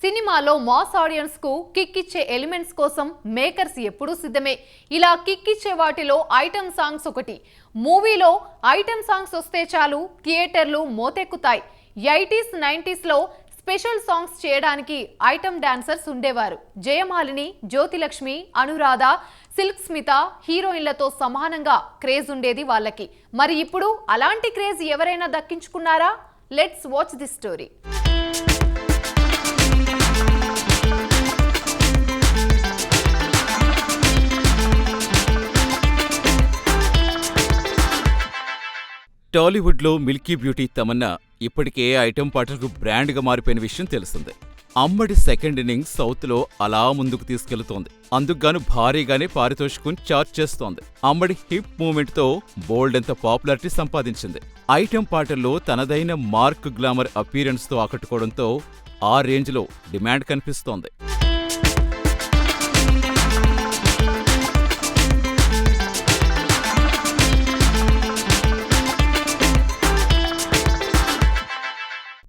సినిమాలో mass audience కు kick ఇచ్చే ఎలిమెంట్స్ కోసం మేకర్స్ ఎప్పుడూ సిద్ధమే. ఇలా కిక్ ఇచ్చే వాటిలో ఐటమ్ సాంగ్స్ ఒకటి. మూవీలో ఐటమ్ సాంగ్స్ వస్తే చాలు థియేటర్లు మోతెక్కుతాయి. 80s, 90s లో స్పెషల్ సాంగ్స్ చేయడానికి ఐటమ్ డాన్సర్స్ ఉండేవారు. జయమాలిని, జ్యోతిలక్ష్మి, అనురాధ, సిల్క్ స్మిత హీరోయిన్లతో సమానంగా క్రేజ్ ఉండేది వాళ్ళకి. మరి ఇప్పుడు అలాంటి క్రేజ్ ఎవరైనా దక్కించుకున్నారా? Let's watch this story. టాలీవుడ్లో మిల్కీ బ్యూటీ తమన్నా ఇప్పటికే ఐటెం పాటలకు బ్రాండ్గా మారిపోయిన విషయం తెలిసిందే. అమ్మడి సెకండ్ ఇన్నింగ్స్ సౌత్లో అలా ముందుకు తీసుకెళ్తోంది. అందుకుగాను భారీగానే పారితోషికం చార్జ్ చేస్తోంది. అమ్మడి హిప్ మూవ్మెంట్తో బోల్డెంత పాపులారిటీ సంపాదించింది. ఐటెం పాటల్లో తనదైన మార్క్ గ్లామర్ అపీరెన్స్తో ఆకట్టుకోవడంతో ఆ రేంజ్లో డిమాండ్ కనిపిస్తోంది.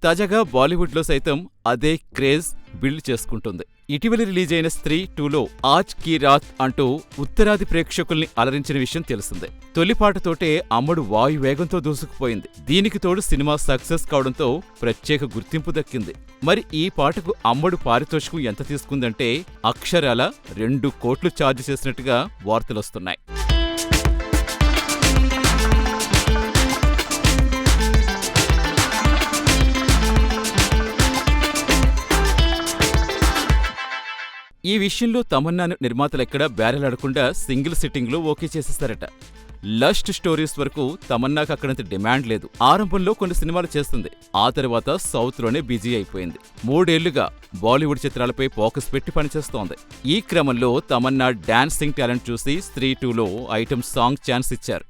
తాజాగా బాలీవుడ్లో సైతం అదే క్రేజ్ బిల్డ్ చేసుకుంటుంది. ఇటీవల రిలీజ్ అయిన స్త్రీ 2లో ఆజ్ కీ రాత్ అంటూ ఉత్తరాది ప్రేక్షకుల్ని అలరించిన విషయం తెలిసిందే. తొలిపాటతోటే అమ్మడు వాయువేగంతో దూసుకుపోయింది. దీనికి తోడు సినిమా సక్సెస్ కావడంతో ప్రత్యేక గుర్తింపు దక్కింది. మరి ఈ పాటకు అమ్మడు పారితోషికం ఎంత తీసుకుందంటే అక్షరాల 2 కోట్లు ఛార్జ్ చేసినట్టుగా వార్తలొస్తున్నాయి. ఈ విషయంలో తమన్నాను నిర్మాతలెక్కడా బ్యారెలాడకుండా సింగిల్ సిట్టింగ్లో ఓకే చేసేస్తారట. లస్ట్ స్టోరీస్ వరకు తమన్నాకు అక్కడంత డిమాండ్ లేదు. ఆరంభంలో కొన్ని సినిమాలు చేస్తుంది. ఆ తర్వాత సౌత్లోనే బిజీ అయిపోయింది. 3 ఏళ్లుగా బాలీవుడ్ చిత్రాలపై ఫోకస్ పెట్టి పనిచేస్తోంది. ఈ క్రమంలో తమన్నా డాన్సింగ్ టాలెంట్ చూసి స్త్రీ 2లో ఐటమ్ సాంగ్ ఛాన్స్ ఇచ్చారు.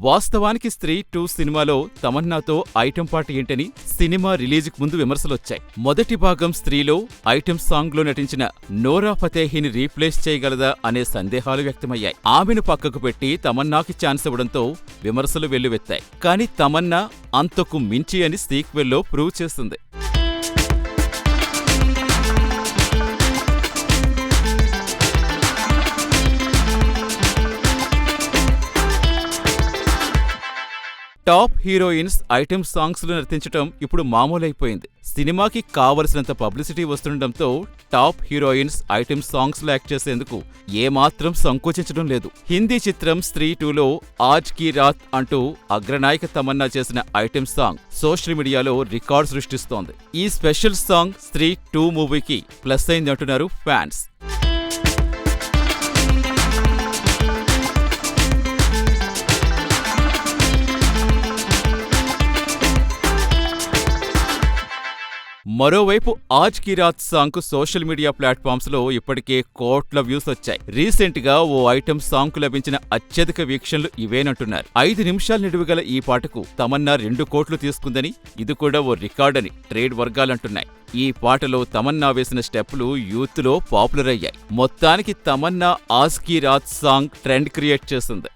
వాస్తవానికి స్త్రీ 2 సినిమాలో తమన్నాతో ఐటెం పాట ఏంటని సినిమా రిలీజ్కు ముందు విమర్శలొచ్చాయి. మొదటి భాగం స్త్రీలో ఐటెం సాంగ్లో నటించిన నోరా ఫతేహీని రీప్లేస్ చేయగలదా అనే సందేహాలు వ్యక్తమయ్యాయి. ఆమెను పక్కకు పెట్టి తమన్నాకి ఛాన్స్ ఇవ్వడంతో విమర్శలు వెల్లువెత్తాయి. కానీ తమన్నా అంతకు మించి అని సీక్వెల్లో ప్రూవ్ చేస్తుంది. టాప్ హీరోయిన్స్ ఐటెం సాంగ్స్లో నర్తించటం ఇప్పుడు మామూలైపోయింది. సినిమాకి కావలసినంత పబ్లిసిటీ వస్తుండటంతో టాప్ హీరోయిన్స్ ఐటెం సాంగ్స్లో యాక్ట్ చేసేందుకు ఏమాత్రం సంకోచించడం లేదు. హిందీ చిత్రం స్త్రీ 2లో ఆజ్ కీ రాత్ అంటూ అగ్రనాయక తమన్నా చేసిన ఐటెం సాంగ్ సోషల్ మీడియాలో రికార్డ్ సృష్టిస్తోంది. ఈ స్పెషల్ సాంగ్ స్త్రీ 2 మూవీకి ప్లస్ అయిందంటున్నారు ఫ్యాన్స్. మరోవైపు ఆజ్ కీ రాత్ సాంగ్ కు సోషల్ మీడియా ప్లాట్ఫామ్స్ లో ఇప్పటికే కోట్ల వ్యూస్ వచ్చాయి. రీసెంట్ గా ఓ ఐటమ్ సాంగ్ కు లభించిన అత్యధిక వీక్షణలు ఇవేనంటున్నారు. 5 నిమిషాల నిడివిగల ఈ పాటకు తమన్నా 2 కోట్లు తీసుకుందని, ఇది కూడా ఓ రికార్డ్ అని ట్రేడ్ వర్గాలంటున్నాయి. ఈ పాటలో తమన్నా వేసిన స్టెప్పులు యూత్ లో పాపులర్ అయ్యాయి. మొత్తానికి తమన్నా ఆజ్ Ki Raat song trend create చేసింది.